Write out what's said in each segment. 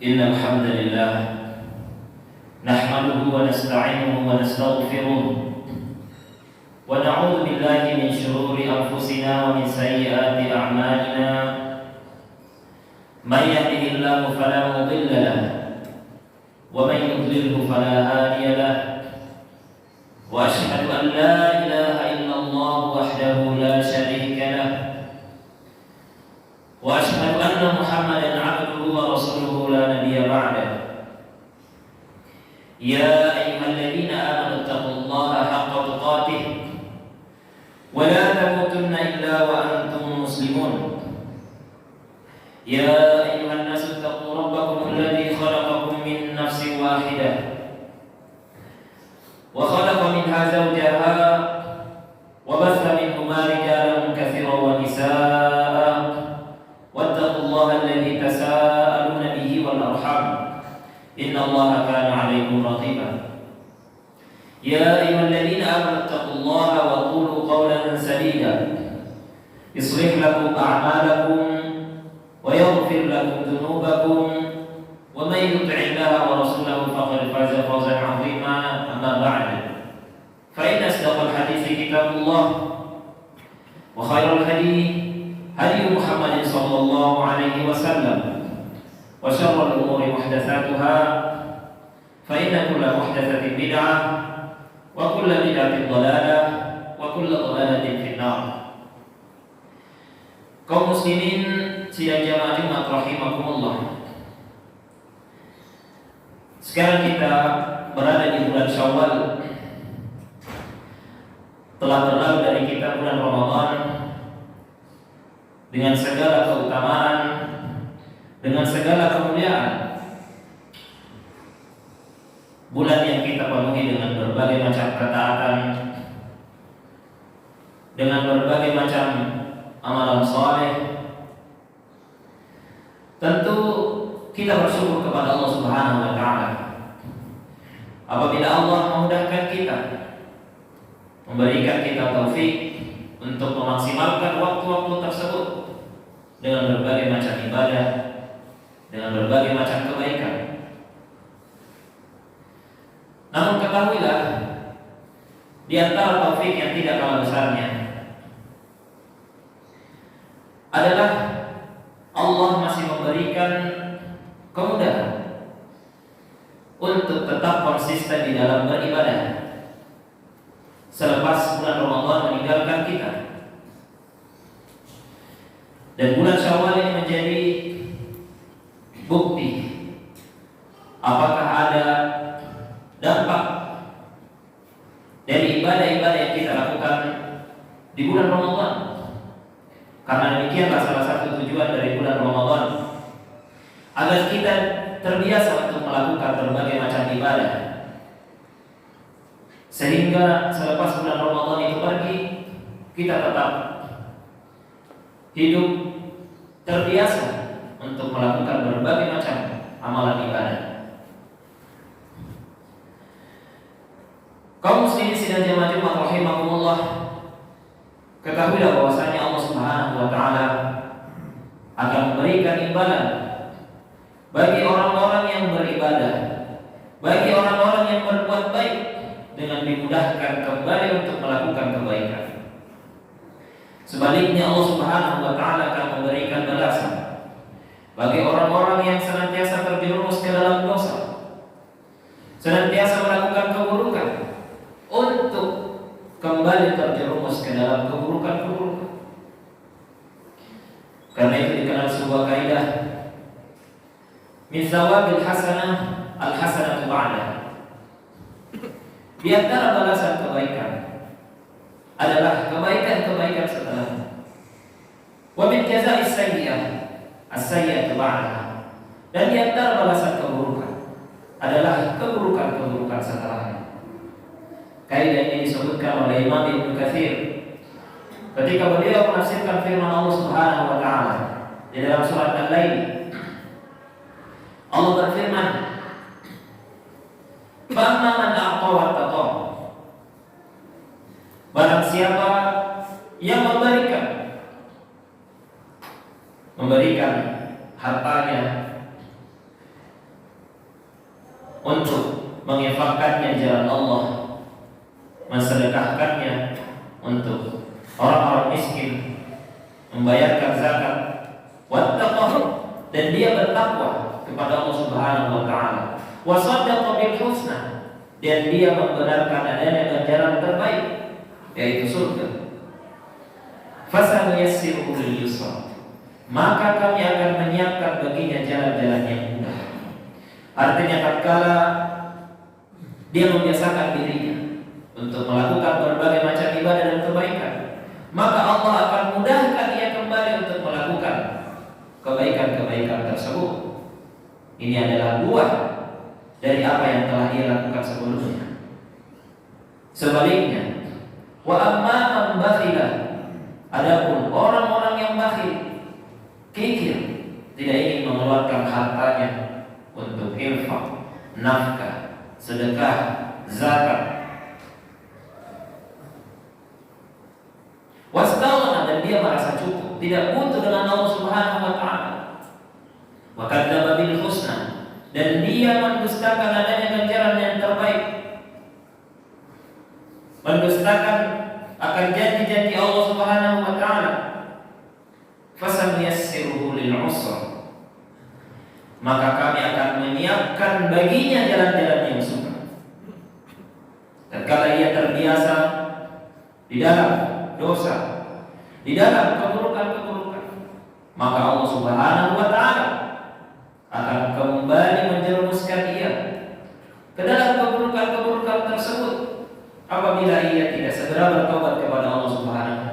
Innal hamdalillah nahmaduhu wa nasta'inuhu wa nastaghfiruh wa na'udzu billahi min shururi anfusina wa min sayyiati a'malina may yahdihillahu fala mudilla lahu wa may yudlilhu fala hadiya lahu wa ashhadu an la ilaha illallah wahdahu la sharika lahu wa ashhadu anna Muhammadan 'abduhu wa rasuluhu la nabiyya ba'dahu. Ya ayyuhalladzina amanu taqullaha haqqa tuqatih wa la tamutunna illa wa antum muslimun. Ya ayyuhan nasu taqu rabbakum alladzi khalaqakum min nafsin wahidah wa khalaqa minha zawjaha wa batha minhuma rijalan katsiran wa nisaa'a wattaqullaha alladzi tasaaluna bihi wal arham innallaha kana 'alaykum raqiba. Ya ayyuhalladzina amanu taqullaha wa qulu qawlan sadida yuslih lakum a'malakum wa yaghfir lakum dhunubakum wa may yuti'illaha wa rasulahu faqad faza fawzan 'azima. Amma ba'du, fa inna asdaqal hadithi kitabullah wa khairal hadi hadi Muhammadin sallallahu alaihi wasallam wa syarrul umuri muhdatsatuha fa inna kulla muhdatsatin bid'ah wa kulla bid'atin dhalalah wa kulla dhalalatin finnar. Kaum muslimin sidang jamaah Jumat rahimakumullah, sekarang kita berada di bulan Syawal. Telah berlalu dari kita bulan Ramadan dengan segala keutamaan, dengan segala kemuliaan. Bulan yang kita penuhi dengan berbagai macam ketaatan, dengan berbagai macam amalan saleh. Tentu kita bersyukur kepada Allah Subhanahu wa taala apabila Allah memudahkan kita, memberikan kita taufik untuk memaksimalkan waktu-waktu tersebut dengan berbagai macam ibadah, dengan berbagai macam kebaikan. Namun ketahuilah di antara taufik yang tidak kalah besarnya adalah Allah masih memberikan kemudahan untuk tetap konsisten di dalam beribadah selepas bulan Ramadan meninggalkan kita. Dan bulan Syawal ini menjadi bukti apakah ada dampak dari ibadah-ibadah yang kita lakukan di bulan Ramadan. Karena demikianlah salah satu tujuan dari bulan Ramadan, agar kita terbiasa untuk melakukan berbagai macam ibadah, sehingga selepas bulan Ramadan itu pergi, kita tetap hidup terbiasa untuk melakukan berbagai macam amalan ibadah. Kaum muslimin sidang jamaah Jumat rahimakumullah, ketahuilah bahwasanya Allah Subhanahu wa taala akan memberikan imbalan bagi orang-orang yang beribadah, bagi orang-orang yang berbuat baik, dengan dimudahkan kembali untuk melakukan kebaikan. Sebaliknya Allah Subhanahu wa taala akan memberikan balasan bagi orang-orang yang senantiasa terjerumus ke dalam dosa, senantiasa melakukan keburukan, untuk kembali terjerumus ke dalam keburukan-keburukan. Karena itu dikenal sebuah kaidah, min zawabil hasanah al-hasanatu ba'dah. Di antara balasan kebaikan adalah kebaikan-kebaikan setelahnya. Wa min jaza'is sayyi'ah as-sayyi'atu ba'daha. Dan di antara balasan keburukan adalah keburukan-keburukan setelahnya. Kaidah ini disebutkan oleh Imam Ibnu Katsir ketika beliau menafsirkan firman Allah Subhanahu wa taala di dalam surat Al-Lail. Allah berfirman, "Fa'amma man a'ta wattaqa." Barang siapa yang memberikan hartanya untuk menginfakkannya jalan Allah, mensedekahkannya untuk orang-orang miskin, membayarkan zakat, wattaqah, dan dia bertakwa kepada Allah Subhanahu wa taala, wa saddaqa bil husna, dan dia membenarkan adanya ganjaran terbaik, yaitu surga, fasanuyassiruhu lil yusra, maka kami akan menyiapkan baginya jalan-jalan yang mudah. Artinya tatkala dia membiasakan dirinya untuk melakukan berbagai macam ibadah dan kebaikan, maka Allah akan mudahkan ia kembali untuk melakukan kebaikan-kebaikan tersebut. Ini adalah buah dari apa yang telah dia lakukan sebelumnya. Sebaliknya, wa amma man bakhila, adapun orang-orang yang bakhil, kikir, tidak ingin mengeluarkan hartanya untuk infak, nafkah, sedekah, zakat, wastaghna, dan dia merasa cukup, tidak butuh dengan Allah Subhanahu wa taala, wa kadzdzaba bil husna, dan dia mendustakan adanya ganjaran yang terbaik, mendustakan akan janji-janji Allah Subhanahu wa taala, fasanuyassiruhu lil usra, maka kami akan menyiapkan baginya jalan-jalan yang suka. Tatkala ia terbiasa di dalam dosa, di dalam keburukan-keburukan, maka Allah Subhanahu wa taala akan kembali menjerumuskan ia ke dalam keburukan-keburukan tersebut apabila ia tidak segera bertobat kepada Allah Subhanahu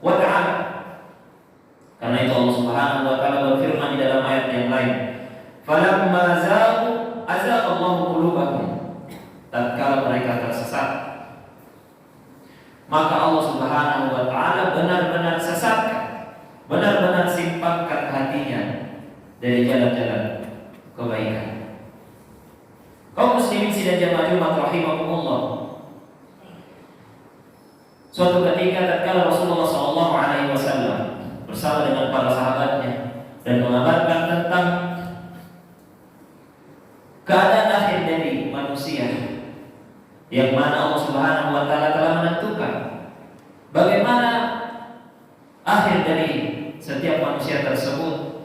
wa taala. Karena itu Allah Subhanahu wa taala berfirman di dalam ayat yang lain, "Falamma zaghu azaghallahu qulubahum." Tatkala mereka tersesat, maka Allah Subhanahu wa taala benar-benar sesatkan, benar-benar simpangkan hatinya dari jalan-jalan kebaikan. Kaum muslimin sidang jamaah Jumat rahimakumullah, suatu ketika tatkala Rasulullah sallallahu alaihi wasallam bersama dengan para sahabatnya dan mengabarkan tentang keadaan akhir dari manusia, yang mana Allah Subhanahu wa taala telah akhir dari setiap manusia tersebut,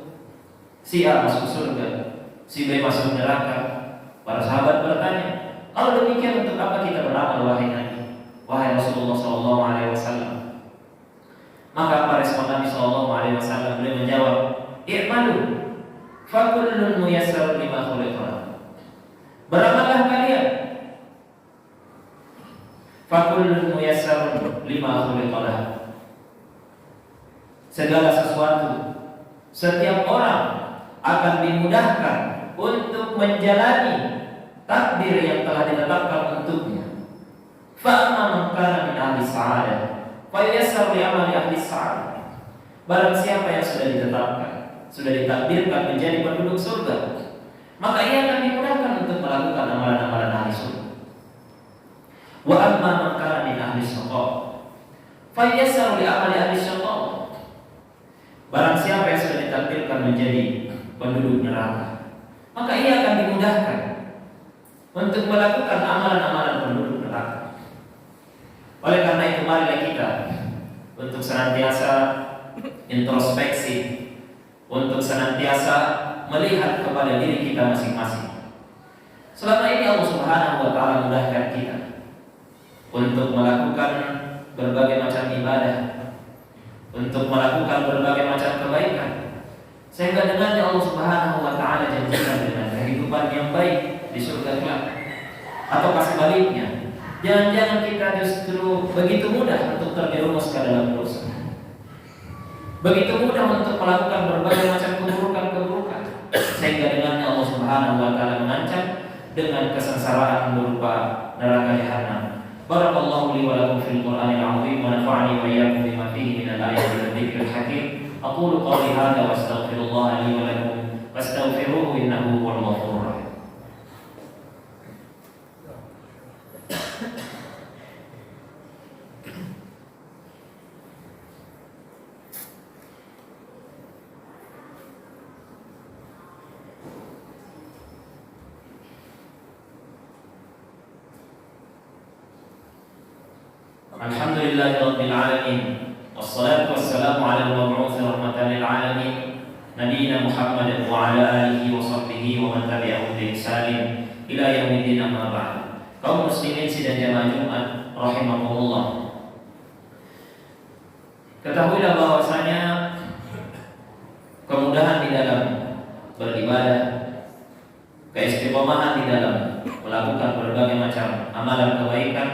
si A masuk surga, si B masuk neraka. Para sahabat bertanya, kalau demikian untuk apa kita beramal wahai Nabi, wahai Rasulullah SAW? Maka apa respon Nabi SAW? Beliau menjawab, i'malu fakullun muyassar lima khuliqa lahu. Beramallah kalian, fakullun muyassar lima khuliqa lahu. Segala sesuatu, setiap orang akan dimudahkan untuk menjalani takdir yang telah ditetapkan untuknya. Fa amma man kana min ahli sa'adah fa yassar li amali ahli sa'adah. Barang siapa yang sudah ditetapkan, sudah ditakdirkan menjadi penduduk surga, maka ia akan dimudahkan untuk melakukan amalan-amalan ahli surga. Wa amma man kana min ahli syaqa fa yassar li amali ahli syaqa. Barang siapa yang sudah ditakdirkan menjadi penduduk neraka, maka ia akan dimudahkan untuk melakukan amalan-amalan penduduk neraka. Oleh karena itu, marilah kita untuk senantiasa introspeksi, untuk senantiasa melihat kepada diri kita masing-masing. Selama ini Allah Subhanahu wa Ta'ala mudahkan kita untuk melakukan berbagai macam ibadah, untuk melakukan berbagai macam kebaikan, sehingga dengannya Allah Subhanahu wa Ta'ala janjikan dengan kehidupan yang baik di surga kelak. Atau sebaliknya, jangan-jangan kita justru begitu mudah untuk terjerumus ke dalam dosa, begitu mudah untuk melakukan berbagai macam keburukan-keburukan, sehingga dengannya Allah Subhanahu wa Ta'ala mengancam dengan kesengsaraan berupa neraka jahanam. Barakallahu li wa lakum fil Qur'anil 'azim wa nafa'ani wa iyyakum bima fihi minal ayati wa dzikril hakim. Aqulu qawli hadza wa astaghfirullah li wa lakum fastaghfiruhu innahu huwal ghafurur rahim. Alhamdulillahirabbil alamin, wassalatu wassalamu ala al-mab'uts rahmatan lil alamin, nabiyyina Muhammad wa ala alihi wa sahbihi wa man tabi'ahum bi ihsan ila yaumiddin, amma ba'd. Kaum muslimin sidang jamaah Jumat rahimakumullah, ketahuilah bahwasanya kemudahan di dalam beribadah, keistiqomahan di dalam melakukan berbagai macam amalan kebaikan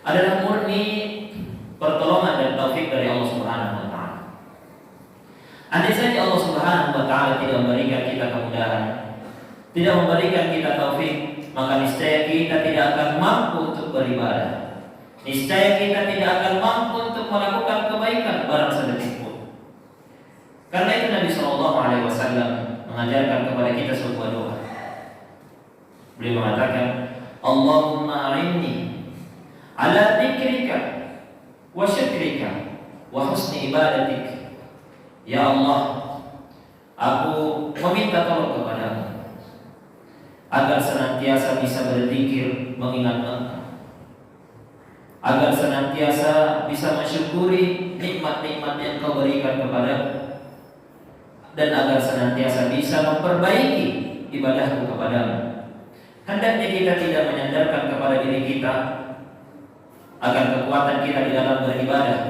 adalah murni pertolongan dan taufik dari Allah Subhanahu wa Ta'ala. Andai saja Allah Subhanahu wa Ta'ala tidak memberikan kita kemudahan, tidak memberikan kita taufik, maka niscaya kita tidak akan mampu untuk beribadah, niscaya kita tidak akan mampu untuk melakukan kebaikan barang sedetik pun. Karena itu Nabi SAW mengajarkan kepada kita sebuah doa. Beliau mengatakan, Allahumma a'inni ala dzikrika wa syukrika wa husni ibadatik. Ya Allah, aku meminta tolong kepadamu agar senantiasa bisa berzikir mengingat Engkau, agar senantiasa bisa mensyukuri nikmat-nikmat yang Kau berikan kepadaku, dan agar senantiasa bisa memperbaiki ibadahku kepadamu. Hendaknya kita tidak menyandarkan kepada diri kita akan kekuatan kita di dalam beribadah,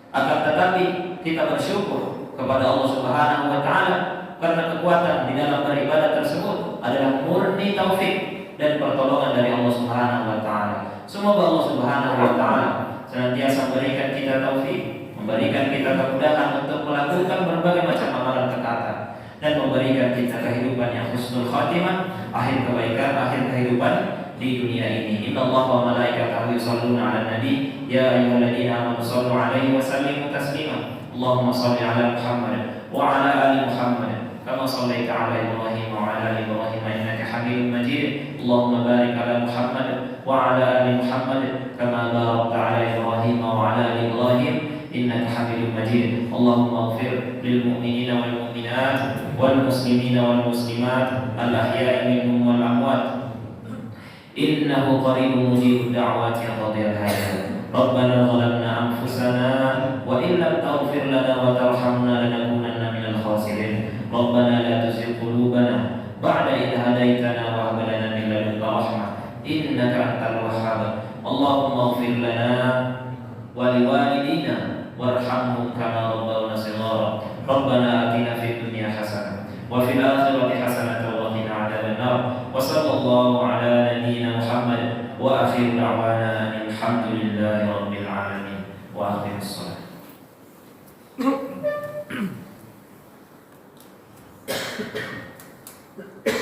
akan tetapi kita bersyukur kepada Allah Subhanahu wa Ta'ala karena kekuatan di dalam beribadah tersebut adalah murni taufik dan pertolongan dari Allah Subhanahu wa Ta'ala. Semoga Allah Subhanahu wa Ta'ala senantiasa memberikan kita taufik, memberikan kita kemudahan untuk melakukan berbagai macam amalan ketaatan, dan memberikan kita kehidupan yang husnul khatimah, akhir kebaikan, akhir kehidupan di dunia ini. Inna Allah wa malaikatahu yusholluna 'alan nabi ya ayyuhalladzina amanu shallu 'alaihi wa sallimu taslima. Allahumma shalli 'ala Muhammad wa 'ala ali Muhammad kama shallaita 'ala Ibrahim wa 'ala ali Ibrahim innaka Hamidum Majid. Allahumma barik 'ala Muhammad wa 'ala ali Muhammad kama barakta 'ala Ibrahim wa 'ala ali Ibrahim innaka Hamidum Majid. Allahumma ighfir lil mu'minina wal mu'minat wal muslimina wal muslimat al ahya'i minhum wal amwat innahu qaribun mujibud da'wati ya qadiyal hajat. Rabbana zalamna anfusana wa illam lana wa liwalidina warhamhum kama rabbawna shighara. Rabbana atina fid dunya hasanah wa fil akhirati hasanah wa qina adzabannar. Wa sallallahu ala nabiyyina Muhammad wa akhiru da'wana alhamdulillahi rabbil alamin. Wa aqimus shalah. Thank you.